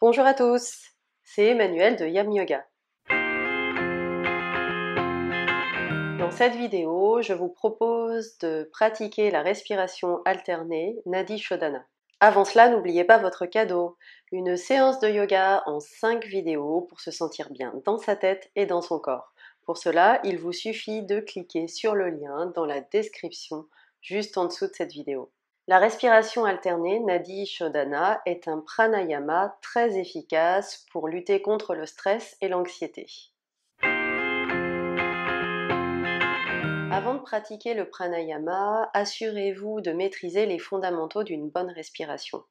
Bonjour à tous, c'est Emmanuel de Yam Yoga. Dans cette vidéo, je vous propose de pratiquer la respiration alternée Nadi Shodhana. Avant cela, n'oubliez pas votre cadeau, une séance de yoga en 5 vidéos pour se sentir bien dans sa tête et dans son corps. Pour cela, il vous suffit de cliquer sur le lien dans la description juste en dessous de cette vidéo. La respiration alternée Nadi Shodhana est un pranayama très efficace pour lutter contre le stress et l'anxiété. Avant de pratiquer le pranayama, assurez-vous de maîtriser les fondamentaux d'une bonne respiration.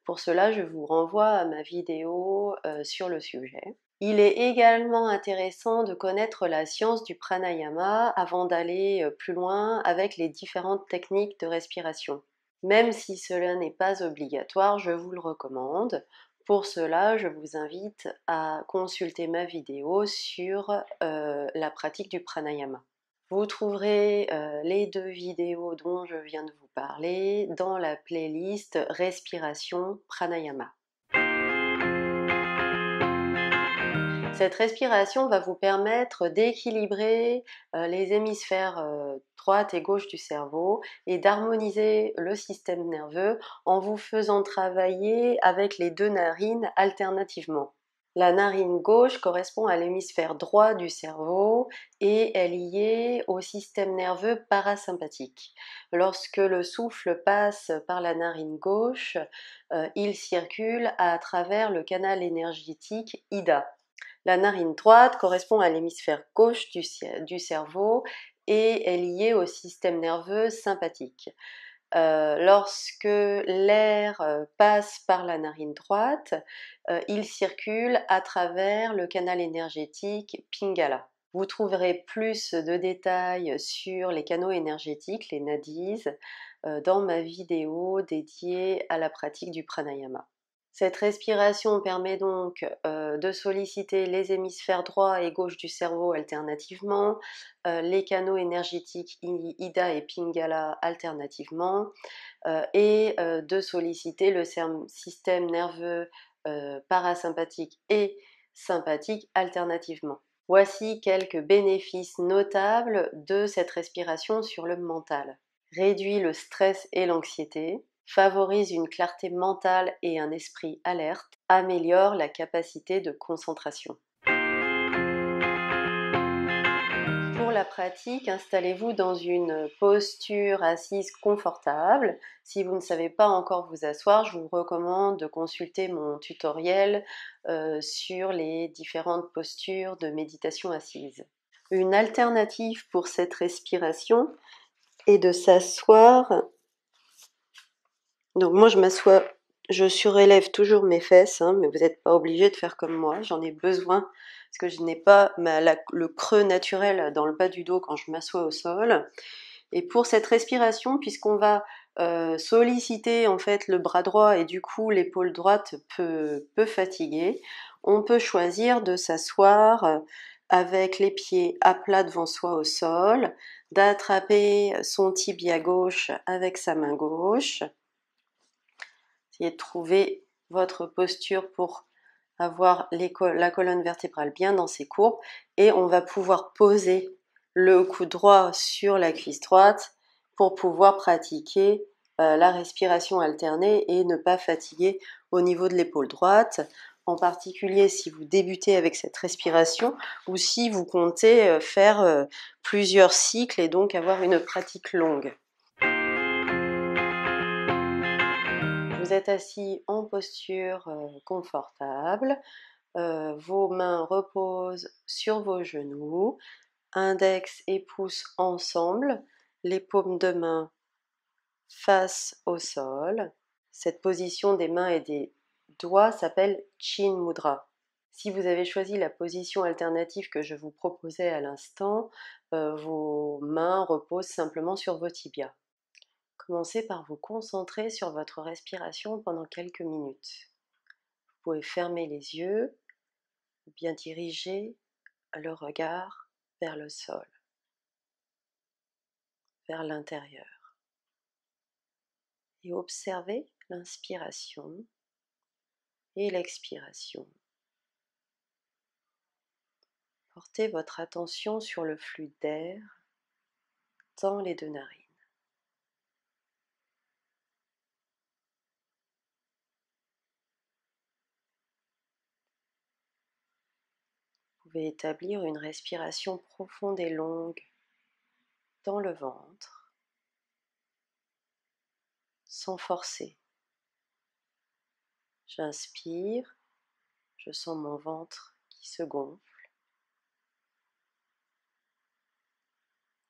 Pour cela, je vous renvoie à ma vidéo sur le sujet. Il est également intéressant de connaître la science du pranayama avant d'aller plus loin avec les différentes techniques de respiration. Même si cela n'est pas obligatoire, je vous le recommande. Pour cela, je vous invite à consulter ma vidéo sur la pratique du pranayama. Vous trouverez les 2 vidéos dont je viens de vous parler dans la playlist Respiration Pranayama. Cette respiration va vous permettre d'équilibrer les hémisphères droite et gauche du cerveau et d'harmoniser le système nerveux en vous faisant travailler avec les 2 narines alternativement. La narine gauche correspond à l'hémisphère droit du cerveau et est liée au système nerveux parasympathique. Lorsque le souffle passe par la narine gauche, il circule à travers le canal énergétique Ida. La narine droite correspond à l'hémisphère gauche du cerveau et est liée au système nerveux sympathique. Lorsque l'air passe par la narine droite, il circule à travers le canal énergétique Pingala. Vous trouverez plus de détails sur les canaux énergétiques, les nadis, dans ma vidéo dédiée à la pratique du pranayama. Cette respiration permet donc de solliciter les hémisphères droit et gauche du cerveau alternativement, les canaux énergétiques Ida et Pingala alternativement, et de solliciter le système nerveux parasympathique et sympathique alternativement. Voici quelques bénéfices notables de cette respiration sur le mental. Réduit le stress et l'anxiété, favorise une clarté mentale et un esprit alerte, améliore la capacité de concentration. Pour la pratique, installez-vous dans une posture assise confortable. Si vous ne savez pas encore vous asseoir, je vous recommande de consulter mon tutoriel sur les différentes postures de méditation assise. Une alternative pour cette respiration est de s'asseoir. Donc moi je m'assois, je surélève toujours mes fesses, mais vous n'êtes pas obligé de faire comme moi, j'en ai besoin parce que je n'ai pas le creux naturel dans le bas du dos quand je m'assois au sol. Et pour cette respiration, puisqu'on va solliciter en fait le bras droit et du coup l'épaule droite peut fatiguer, on peut choisir de s'asseoir avec les pieds à plat devant soi au sol, d'attraper son tibia gauche avec sa main gauche. Essayez de trouver votre posture pour avoir la colonne vertébrale bien dans ses courbes et on va pouvoir poser le coude droit sur la cuisse droite pour pouvoir pratiquer la respiration alternée et ne pas fatiguer au niveau de l'épaule droite, en particulier si vous débutez avec cette respiration ou si vous comptez faire plusieurs cycles et donc avoir une pratique longue. Vous êtes assis en posture confortable, vos mains reposent sur vos genoux, index et pouce ensemble, les paumes de main face au sol. Cette position des mains et des doigts s'appelle Chin Mudra. Si vous avez choisi la position alternative que je vous proposais à l'instant, vos mains reposent simplement sur vos tibias. Commencez par vous concentrer sur votre respiration pendant quelques minutes. Vous pouvez fermer les yeux ou bien diriger le regard vers le sol, vers l'intérieur. Et observez l'inspiration et l'expiration. Portez votre attention sur le flux d'air dans les deux narines. Vous pouvez établir une respiration profonde et longue dans le ventre, sans forcer. J'inspire, je sens mon ventre qui se gonfle.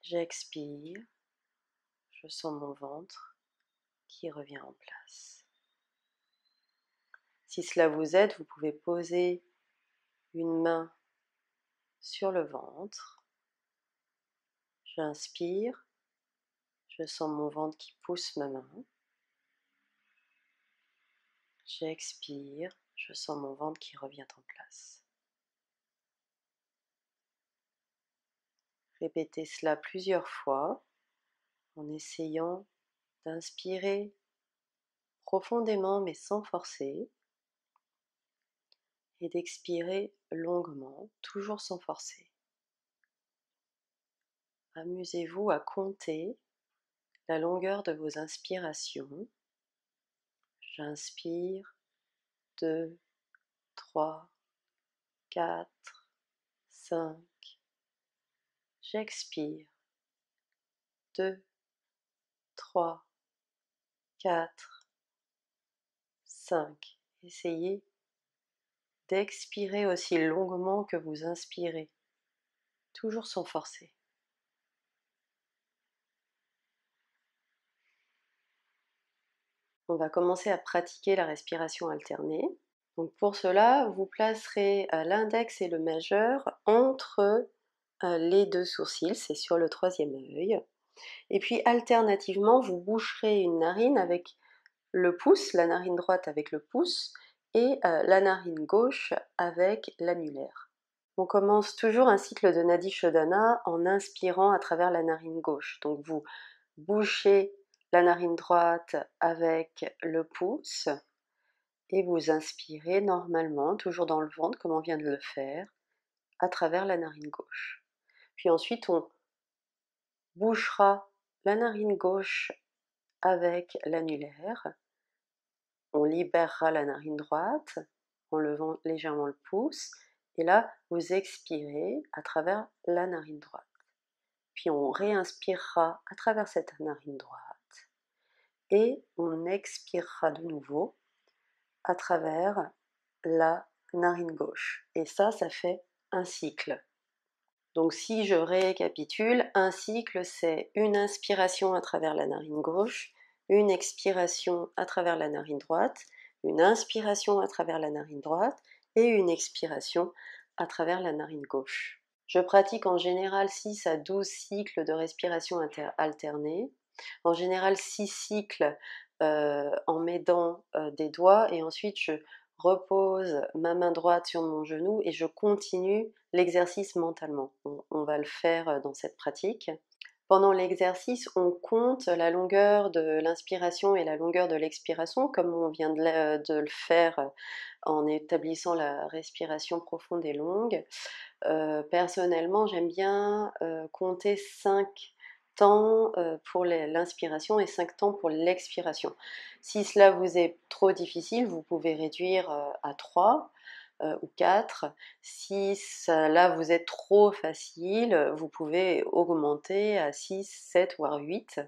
J'expire, je sens mon ventre qui revient en place. Si cela vous aide, vous pouvez poser une main sur le ventre. J'inspire, je sens mon ventre qui pousse ma main. J'expire, je sens mon ventre qui revient en place. Répétez cela plusieurs fois en essayant d'inspirer profondément mais sans forcer et d'expirer longuement, toujours sans forcer. Amusez-vous à compter la longueur de vos inspirations. J'inspire 2, 3, 4, 5. J'expire 2, 3, 4, 5. Essayez d'expirer aussi longuement que vous inspirez, toujours sans forcer. On va commencer à pratiquer la respiration alternée. Donc pour cela, vous placerez l'index et le majeur entre les deux sourcils, c'est sur le troisième œil. Et puis alternativement, vous boucherez une narine avec le pouce, la narine droite avec le pouce, et la narine gauche avec l'annulaire. On commence toujours un cycle de Nadi Shodhana en inspirant à travers la narine gauche. Donc vous bouchez la narine droite avec le pouce et vous inspirez normalement, toujours dans le ventre comme on vient de le faire, à travers la narine gauche. Puis ensuite on bouchera la narine gauche avec l'annulaire. On libérera la narine droite en levant légèrement le pouce. Et là, vous expirez à travers la narine droite. Puis on réinspirera à travers cette narine droite. Et on expirera de nouveau à travers la narine gauche. Et ça fait un cycle. Donc si je récapitule, un cycle c'est une inspiration à travers la narine gauche, une expiration à travers la narine droite, une inspiration à travers la narine droite et une expiration à travers la narine gauche. Je pratique en général 6 à 12 cycles de respiration alternée, en général 6 cycles en m'aidant des doigts et ensuite je repose ma main droite sur mon genou et je continue l'exercice mentalement. On va le faire dans cette pratique. Pendant l'exercice, on compte la longueur de l'inspiration et la longueur de l'expiration, comme on vient de le faire en établissant la respiration profonde et longue. Personnellement, j'aime bien compter 5 temps pour l'inspiration et 5 temps pour l'expiration. Si cela vous est trop difficile, vous pouvez réduire à 3 ou 4. Si là vous êtes trop facile, vous pouvez augmenter à 6, 7 voire 8.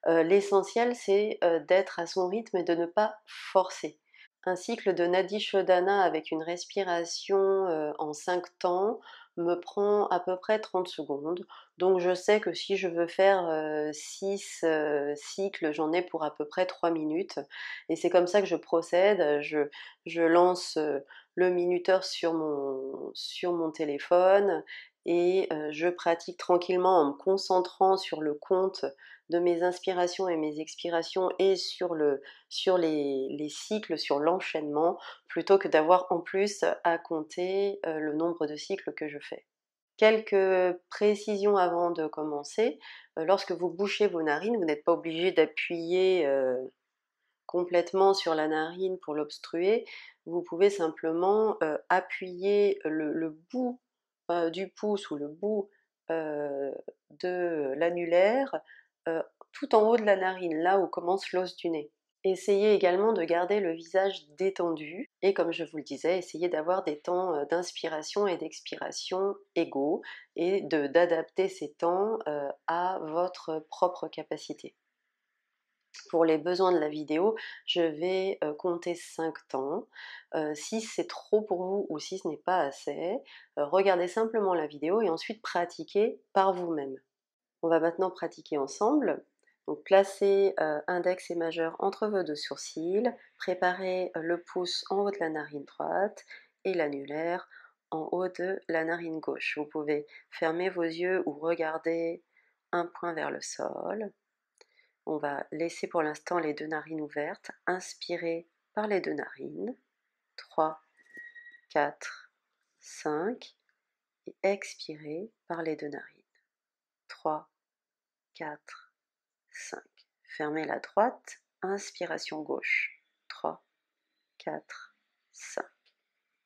L'essentiel c'est d'être à son rythme et de ne pas forcer. Un cycle de Nadi Shodhana avec une respiration en 5 temps me prend à peu près 30 secondes. Donc je sais que si je veux faire 6 cycles, j'en ai pour à peu près 3 minutes. Et c'est comme ça que je procède. Je lance le minuteur sur mon téléphone et je pratique tranquillement en me concentrant sur le compte de mes inspirations et mes expirations et sur les cycles, sur l'enchaînement, plutôt que d'avoir en plus à compter le nombre de cycles que je fais. Quelques précisions avant de commencer. Lorsque vous bouchez vos narines, vous n'êtes pas obligé d'appuyer complètement sur la narine pour l'obstruer. vous pouvez simplement appuyer le bout du pouce ou le bout de l'annulaire tout en haut de la narine, là où commence l'os du nez. Essayez également de garder le visage détendu et comme je vous le disais, essayez d'avoir des temps d'inspiration et d'expiration égaux et d'adapter ces temps à votre propre capacité. Pour les besoins de la vidéo, je vais compter 5 temps. Si c'est trop pour vous ou si ce n'est pas assez, regardez simplement la vidéo et ensuite pratiquez par vous-même. On va maintenant pratiquer ensemble. Donc placez index et majeur entre vos deux sourcils, préparez le pouce en haut de la narine droite et l'annulaire en haut de la narine gauche. Vous pouvez fermer vos yeux ou regarder un point vers le sol. On va laisser pour l'instant les deux narines ouvertes. Inspirez par les deux narines. 3, 4, 5. Et expirez par les deux narines. 3, 4, 5. Fermez la droite. Inspiration gauche. 3, 4, 5.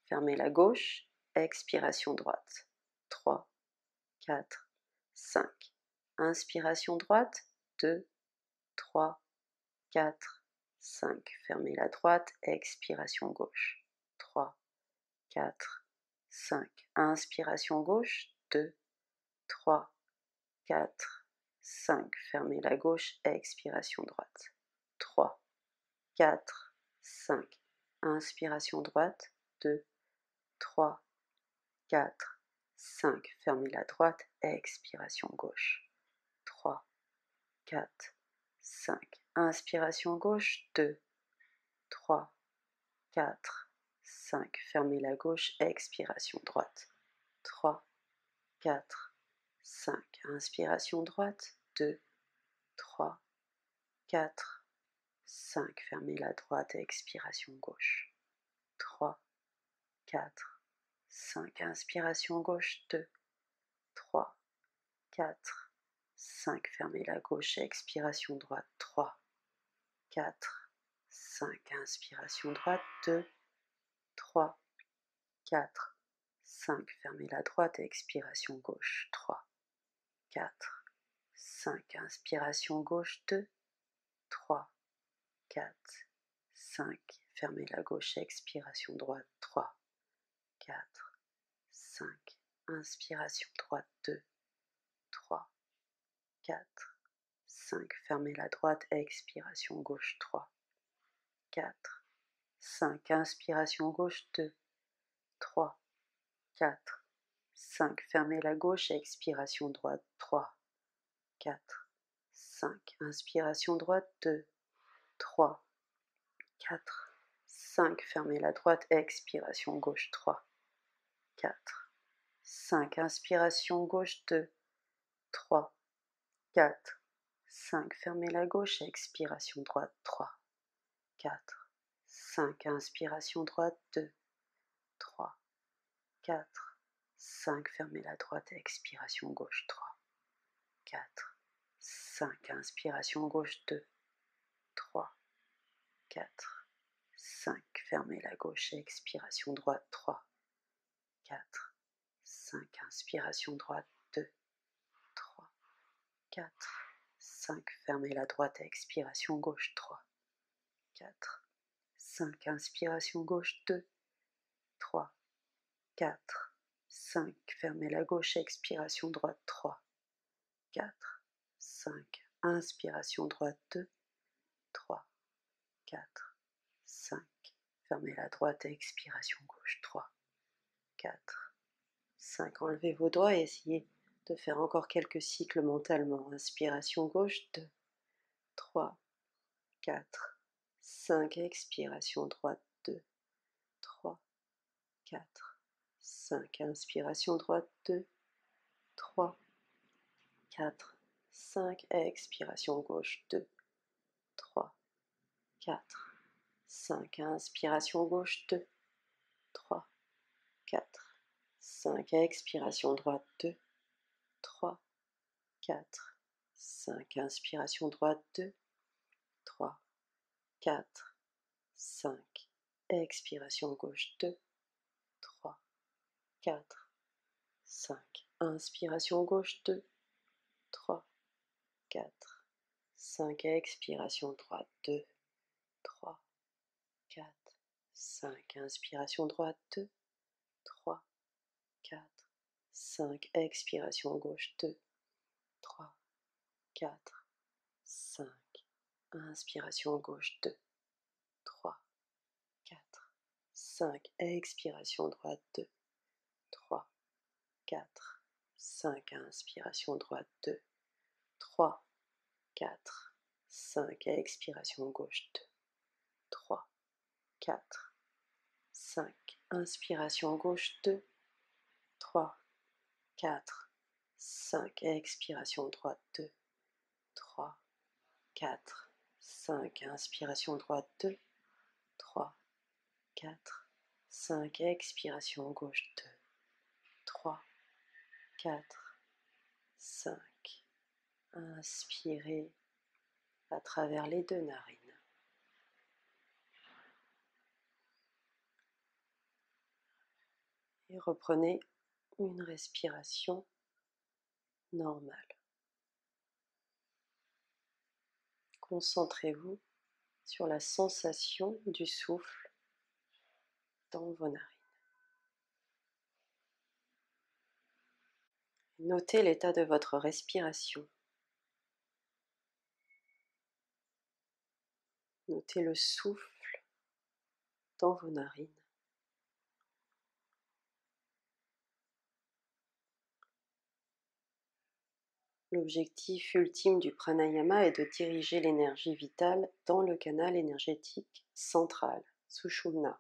Fermez la gauche. Expiration droite. 3, 4, 5. Inspiration droite. 2, 3, 4, 5. Fermez la droite, expiration gauche. 3, 4, 5. Inspiration gauche. 2, 3, 4, 5. Fermez la gauche, expiration droite. 3, 4, 5. Inspiration droite. 2, 3, 4, 5. Fermez la droite, expiration gauche. 3, 4, 5. Inspiration gauche. 2, 3, 4, 5. Fermez la gauche, expiration droite. 3, 4, 5. Inspiration droite. 2, 3, 4, 5. Fermez la droite, expiration gauche. 3, 4, 5. Inspiration gauche. 2, 3, 4, 5. Fermez la gauche, expiration droite. 3, 4, 5. Inspiration droite. 2, 3, 4, 5. Fermez la droite, expiration gauche. 3, 4, 5. Inspiration gauche. 2, 3, 4, 5. Fermez la gauche, expiration droite. 3, 4, 5. Inspiration droite. 2, 3, 4, 5. Fermez la droite, expiration gauche. 3, 4, 5. Inspiration gauche. 2, 3, 4, 5. Fermez la gauche, expiration droite. 3, 4, 5. Inspiration droite. 2, 3, 4, 5. Fermez la droite, expiration gauche. 3, 4, 5. Inspiration gauche. 2, 3, 4, 5. Fermez la gauche, expiration droite. 3, 4, 5. Inspiration droite. 2, 3, 4, 5. Fermez la droite, expiration gauche. 3, 4, 5. Inspiration gauche. 2, 3, 4, 5. Fermez la gauche, expiration droite. 3, 4, 5. Inspiration droite. 2, 3, 4, 5. Fermez la droite, expiration gauche. 3, 4, 5. Inspiration gauche. 2, 3, 4, 5. Fermez la gauche, expiration droite. 3, 4, 5. Inspiration droite. 2, 3, 4, 5. Fermez la droite, expiration gauche. 3, 4, 5. Enlevez vos doigts et essayez de faire encore quelques cycles mentalement. Inspiration gauche. 2, 3, 4, 5. Expiration droite. 2, 3, 4, 5. Inspiration droite. 2, 3, 4, 5. Expiration gauche. 2, 3, 4, 5. Inspiration gauche. 2, 3, 4, 5. Expiration droite. 2, 3, 4, 5. Inspiration droite. 2, 3, 4, 5. expiration gauche 2, 3, 4, 5. Inspiration gauche 2, 3, 4, 5. Expiration droite 2, 3, 4, 5. Inspiration droite 2, 3, 4, 5. Expiration gauche 2, 3, 4, 5. Inspiration gauche 2, 3, 4, 5. Expiration droite 2, 3, 4, 5. Inspiration droite 2, 3, 4, 5. Expiration gauche 2, 3, 4, 5. Inspiration gauche 2, 3, 4, 5. Expiration droite 2, 3, 4, 5. Inspiration droite 2, 3, 4, 5. Expiration gauche 2, 3, 4, 5. Inspirez à travers les deux narines. Et reprenez une respiration normale. Concentrez-vous sur la sensation du souffle dans vos narines. Notez l'état de votre respiration. Notez le souffle dans vos narines. L'objectif ultime du pranayama est de diriger l'énergie vitale dans le canal énergétique central, Sushumna,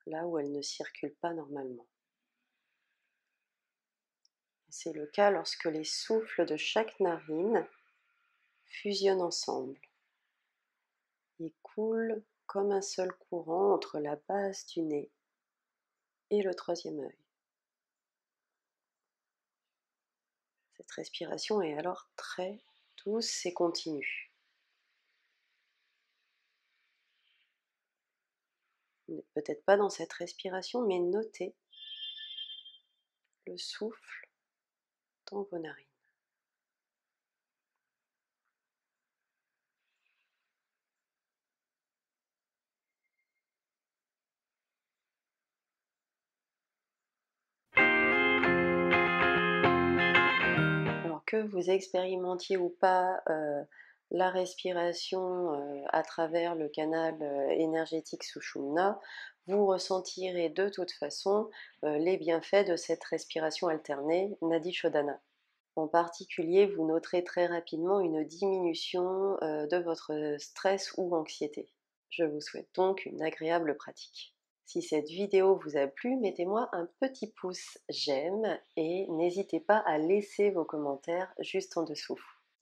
là où elle ne circule pas normalement. C'est le cas lorsque les souffles de chaque narine fusionnent ensemble et coulent comme un seul courant entre la base du nez et le troisième œil. Cette respiration est alors très douce et continue. Vous n'êtes peut-être pas dans cette respiration, mais notez le souffle dans vos narines. Alors que vous expérimentiez ou pas la respiration à travers le canal énergétique Sushumna, vous ressentirez de toute façon les bienfaits de cette respiration alternée Nadi Shodhana. En particulier, vous noterez très rapidement une diminution de votre stress ou anxiété. Je vous souhaite donc une agréable pratique. Si cette vidéo vous a plu, mettez-moi un petit pouce j'aime et n'hésitez pas à laisser vos commentaires juste en dessous.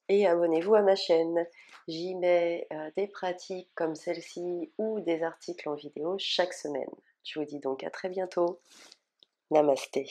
Et abonnez-vous à ma chaîne. J'y mets des pratiques comme celle-ci ou des articles en vidéo chaque semaine. Je vous dis donc à très bientôt. Namasté.